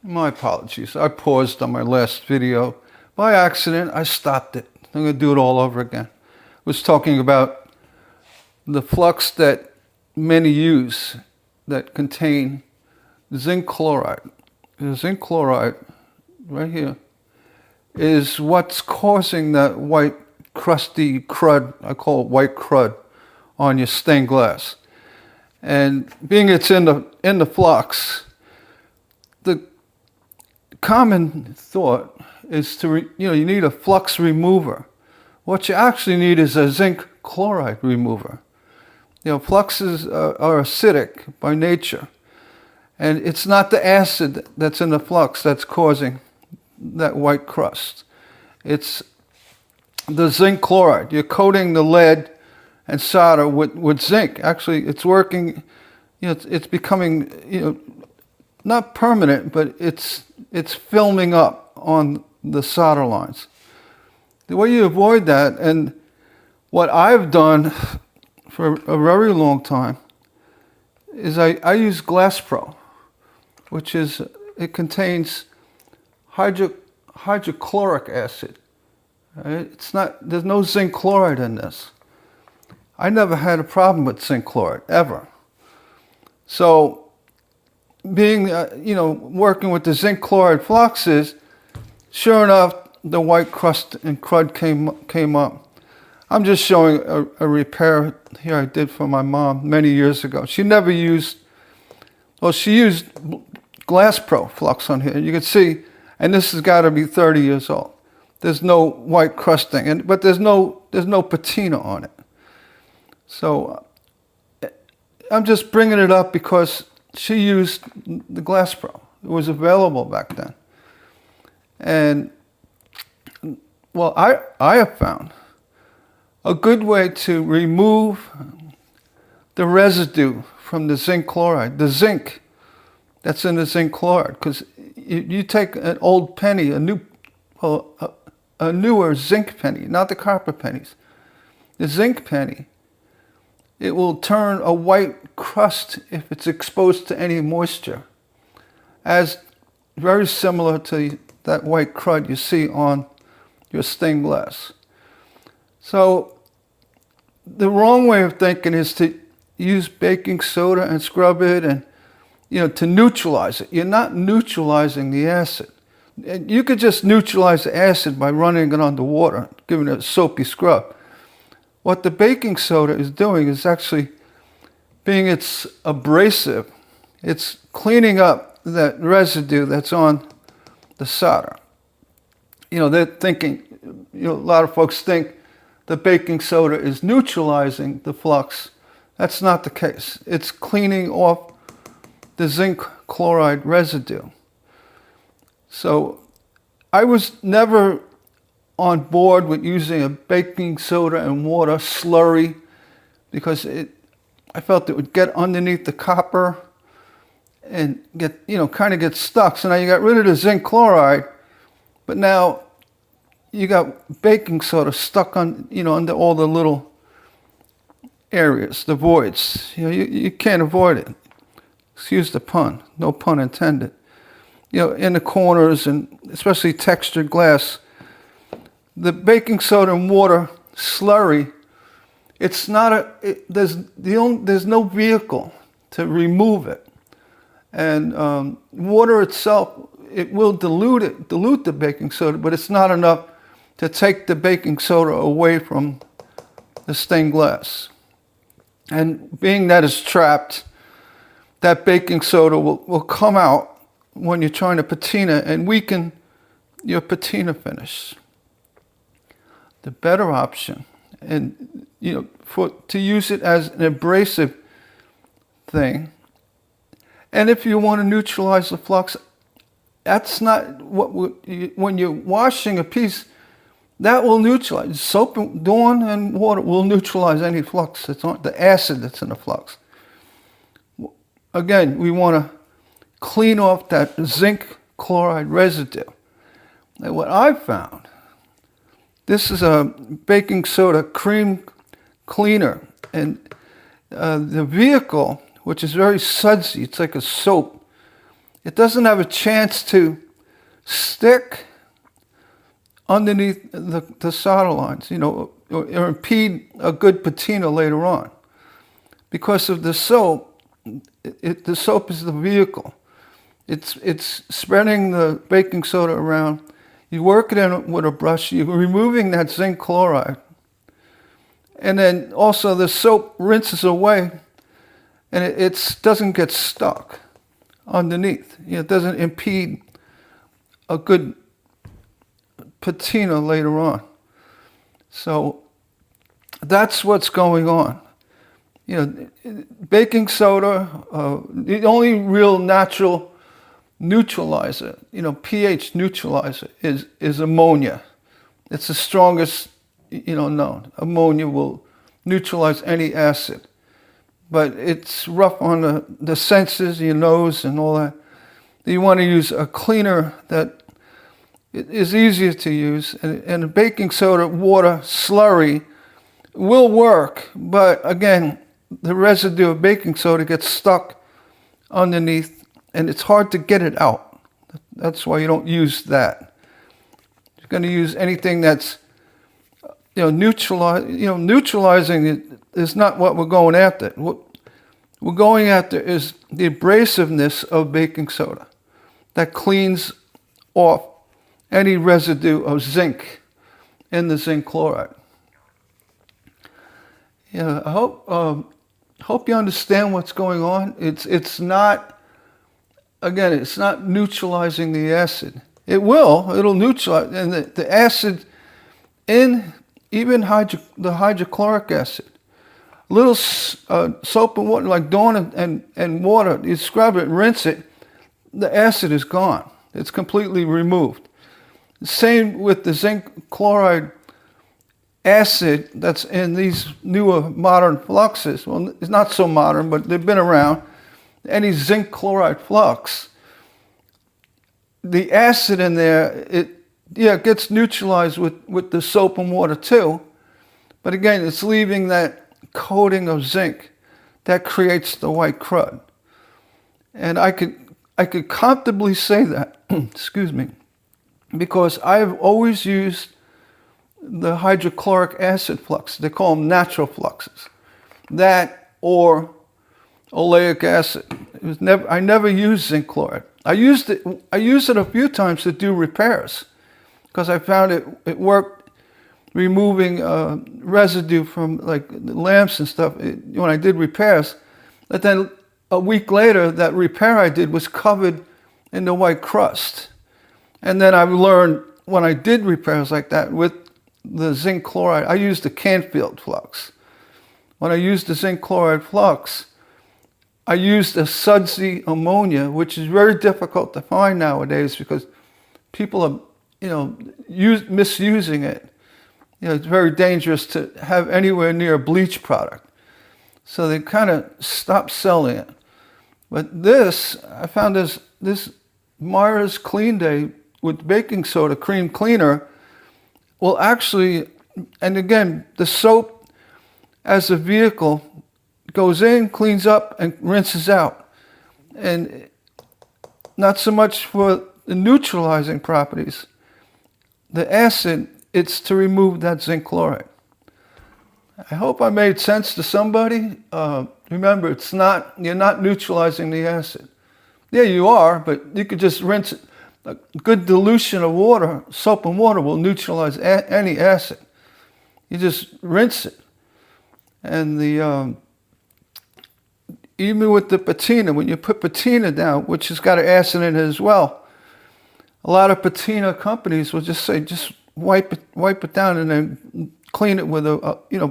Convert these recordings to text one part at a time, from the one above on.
My apologies. I paused on my last video. By accident, I stopped it. I'm going to do it all over again. I was talking about the flux that many use that contain zinc chloride. The zinc chloride, right here, is what's causing that white, crusty crud, I call it white crud, on your stained glass. And being it's in the flux, the common thought is you need a flux remover. What you actually need is a zinc chloride remover. Fluxes are acidic by nature, and it's not the acid that's in the flux that's causing that white crust. It's the zinc chloride. You're coating the lead and solder with zinc. Actually, it's working. It's becoming not permanent, but it's filming up on the solder lines. The way you avoid that, and what I've done for a very long time, is I use Glass Pro, which it contains hydrochloric acid. Right? There's no zinc chloride in this. I never had a problem with zinc chloride ever. So, being working with the zinc chloride fluxes, sure enough, the white crust and crud came up. I'm just showing a repair here I did for my mom many years ago. She never used, she used Glass Pro flux on here. You can see, and this has got to be 30 years old. There's no white crusting, but there's no patina on it. So I'm just bringing it up because she used the Glass Pro. It was available back then. And, well, I have found a good way to remove the residue from the zinc chloride, the zinc that's in the zinc chloride. Because you take an old penny, a newer zinc penny, not the copper pennies. The zinc penny, it will turn a white crust if it's exposed to any moisture, as very similar to that white crud you see on your stained glass. So the wrong way of thinking is to use baking soda and scrub it and to neutralize it. You're not neutralizing the acid. You could just neutralize the acid by running it under water, giving it a soapy scrub. What the baking soda is doing is actually, being it's abrasive, it's cleaning up that residue that's on the solder. They're thinking, a lot of folks think the baking soda is neutralizing the flux. That's not the case. It's cleaning off the zinc chloride residue. So I was never on board with using a baking soda and water slurry because I felt it would get underneath the copper and kind of get stuck. So now you got rid of the zinc chloride, but now you got baking soda stuck on, under all the little areas, the voids. You can't avoid it. Excuse the pun, no pun intended. In the corners and especially textured glass, the baking soda and water slurry, it's not there's no vehicle to remove it. And water itself, it will dilute the baking soda, but it's not enough to take the baking soda away from the stained glass. And being that it's trapped, that baking soda will come out when you're trying to patina and weaken your patina finish. The better option, and to use it as an abrasive thing, and if you want to neutralize the flux, that's not when you're washing a piece, that will neutralize. Soap, Dawn, and water will neutralize any flux that's on the acid that's in the flux. Again, we want to clean off that zinc chloride residue. And what I've found, this is a baking soda cream cleaner, and the vehicle, which is very sudsy, it's like a soap, it doesn't have a chance to stick underneath the solder lines, or impede a good patina later on. Because of the soap, the soap is the vehicle. It's spreading the baking soda around. You work it in with a brush, you're removing that zinc chloride. And then also the soap rinses away and it doesn't get stuck underneath. It doesn't impede a good patina later on. So that's what's going on. Baking soda, the only real natural neutralizer, pH neutralizer is ammonia. It's the strongest, known. Ammonia will neutralize any acid. But it's rough on the senses, your nose and all that. You want to use a cleaner that is easier to use. And baking soda, water, slurry will work. But again, the residue of baking soda gets stuck underneath and it's hard to get it out. That's why you don't use that. You're going to use anything that's neutralizing is not what we're going after. What we're going after is the abrasiveness of baking soda that cleans off any residue of zinc in the zinc chloride. I hope you understand what's going on. It's not neutralizing the acid. It'll neutralize, and the acid in even the hydrochloric acid, little soap and water, like Dawn and water, you scrub it and rinse it, the acid is gone. It's completely removed. Same with the zinc chloride acid that's in these newer modern fluxes. Well, it's not so modern, but they've been around. Any zinc chloride flux, the acid in there, it gets neutralized with the soap and water too. But again, it's leaving that coating of zinc that creates the white crud. And I could comfortably say that, excuse me, because I've always used the hydrochloric acid flux. They call them natural fluxes. That or oleic acid. I never used zinc chloride. I used it a few times to do repairs because I found it worked removing residue from like the lamps and stuff when I did repairs. But then a week later, that repair I did was covered in the white crust. And then I learned when I did repairs like that with the zinc chloride, I used the Canfield flux. When I used the zinc chloride flux, I used a sudsy ammonia, which is very difficult to find nowadays because people are, misusing it. It's very dangerous to have anywhere near a bleach product. So they kind of stopped selling it. But this, I found this Myers Clean Day with baking soda cream cleaner will actually, and again, the soap as a vehicle goes in, cleans up, and rinses out. And not so much for the neutralizing properties. The acid, it's to remove that zinc chloride. I hope I made sense to somebody. Remember, you're not neutralizing the acid. Yeah, you are, but you could just rinse it. A good dilution of water, soap and water, will neutralize any acid. You just rinse it. And even with the patina, when you put patina down, which has got an acid in it as well, a lot of patina companies will just say, just wipe it down and then clean it with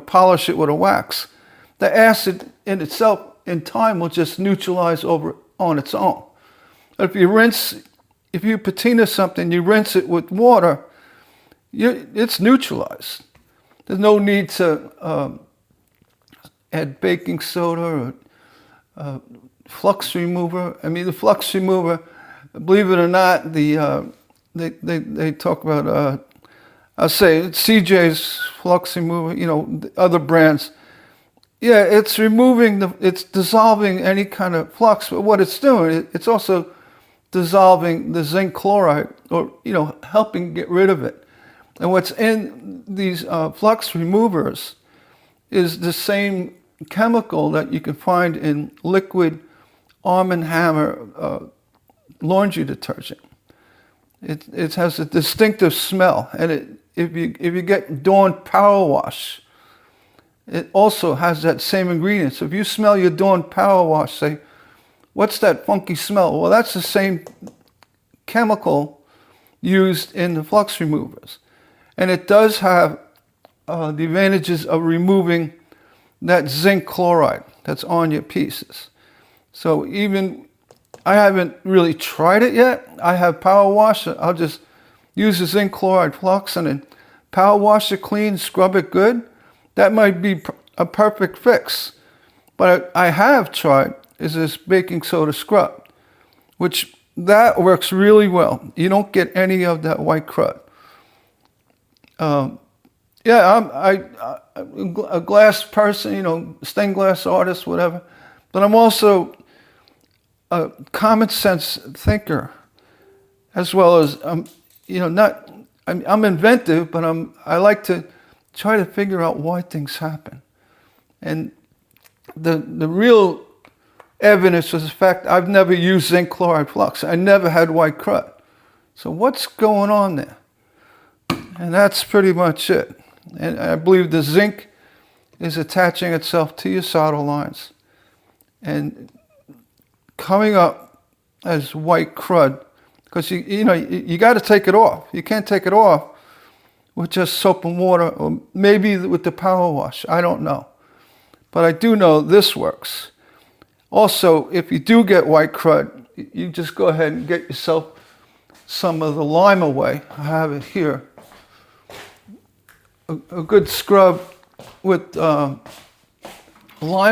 polish it with a wax. The acid in itself, in time, will just neutralize over on its own. But if you patina something, you rinse it with water, it's neutralized. There's no need to add baking soda or flux remover. I mean, the flux remover, believe it or not, they talk about, I'll say CJ's flux remover, the other brands. Yeah, it's dissolving any kind of flux, but what it's doing, it's also dissolving the zinc chloride, or helping get rid of it. And what's in these flux removers is the same chemical that you can find in liquid Arm & Hammer laundry detergent. It has a distinctive smell, and if you get Dawn Power Wash, it also has that same ingredient. So if you smell your Dawn Power Wash, say, what's that funky smell? Well, that's the same chemical used in the flux removers. And it does have the advantages of removing that zinc chloride that's on your pieces. So even, I haven't really tried it yet. I have Power Wash. I'll just use the zinc chloride flux and then Power Wash it clean, scrub it good. That might be a perfect fix. But I have tried is this baking soda scrub, which that works really well. You don't get any of that white crud. I'm a glass person, stained glass artist, whatever. But I'm also a common sense thinker, as well as I'm inventive, but I like to try to figure out why things happen. And the real evidence was the fact I've never used zinc chloride flux. I never had white crud. So what's going on there? And that's pretty much it. And I believe the zinc is attaching itself to your solder lines and coming up as white crud, because you got to take it off. You can't take it off with just soap and water, or maybe with the Power Wash. I don't know. But I do know this works. Also, if you do get white crud, you just go ahead and get yourself some of the lime away. I have it here. A good scrub with lime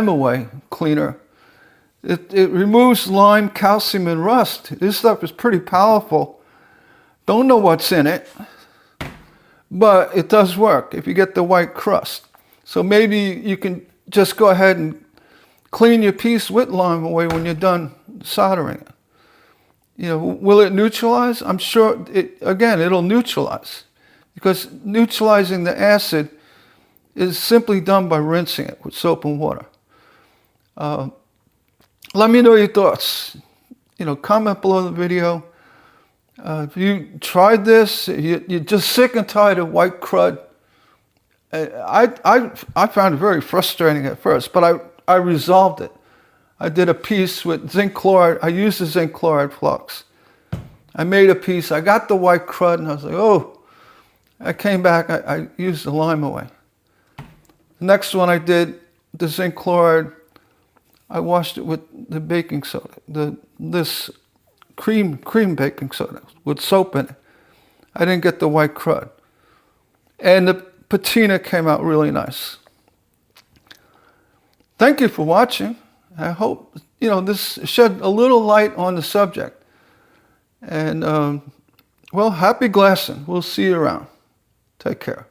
away cleaner. It removes lime, calcium, and rust. This stuff is pretty powerful. Don't know what's in it, but it does work if you get the white crust. So maybe you can just go ahead and clean your piece with lime away when you're done soldering it. Will it neutralize? I'm sure it'll neutralize, because neutralizing the acid is simply done by rinsing it with soap and water. Let me know your thoughts. Comment below the video. If you tried this, you're just sick and tired of white crud. I found it very frustrating at first, but I resolved it. I did a piece with zinc chloride. I used the zinc chloride flux. I made a piece. I got the white crud, and I was like, oh. I came back. I used the lime away. The next one I did, the zinc chloride, I washed it with the baking soda, this cream baking soda with soap in it. I didn't get the white crud. And the patina came out really nice. Thank you for watching. I hope, this shed a little light on the subject. And, happy glassing. We'll see you around. Take care.